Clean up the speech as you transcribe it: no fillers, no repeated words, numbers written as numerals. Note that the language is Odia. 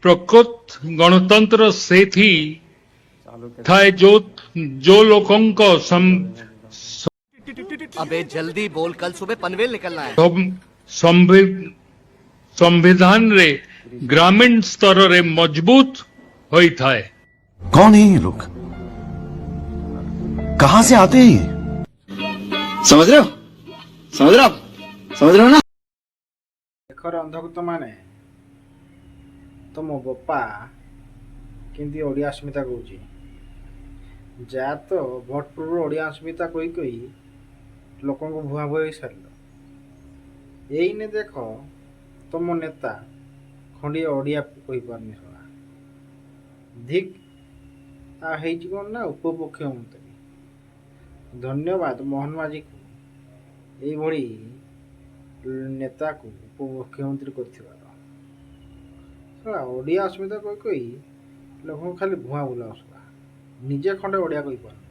प्रकृत गणतंत्र से थी थाए जो लोगों को अबे जल्दी बोल, कल सुबह पनवेल निकलना है। संविधान रे ग्रामीण स्तर रे मजबूत होई थाए। कौन है ये लोग, कहां से आते हैं ये? समझ रहे हो, समझ रहे हो आप, समझ रहे हो ना। ଦେଖର ଅନ୍ଧଭକ୍ତ ମାନେ ତମ ବୋପା କେମିତି ଓଡ଼ିଆ ଅସ୍ମିତା କହୁଛି। ଯା ତ ଭୋଟ ପୂର୍ବରୁ ଓଡ଼ିଆ ଅସ୍ମିତା କହି କହି ଲୋକଙ୍କୁ ଭୁଆଁ ଭୁଆ ହେଇ ସାରିଲ। ଏଇନେ ଦେଖ ତମ ନେତା ଖଣ୍ଡିଏ ଓଡ଼ିଆ କହିପାରୁନି ଶଳା। ଧିକ୍ ତା ହେଇଛି କ'ଣ ନା ଉପମୁଖ୍ୟମନ୍ତ୍ରୀ। ଧନ୍ୟବାଦ ମୋହନ ମାଝୀକୁ ଏଇଭଳି ନେତାକୁ ଉପମୁଖ୍ୟମନ୍ତ୍ରୀ କରିଥିବାର। ଶଳା ଓଡ଼ିଆ ଅସ୍ମିତା କହି କହି ଲୋକଙ୍କୁ ଖାଲି ଭୁଆଁ ବୁଲାଉ ଶଳା। ନିଜେ ଖଣ୍ଡେ ଓଡ଼ିଆ କହିପାରୁନି।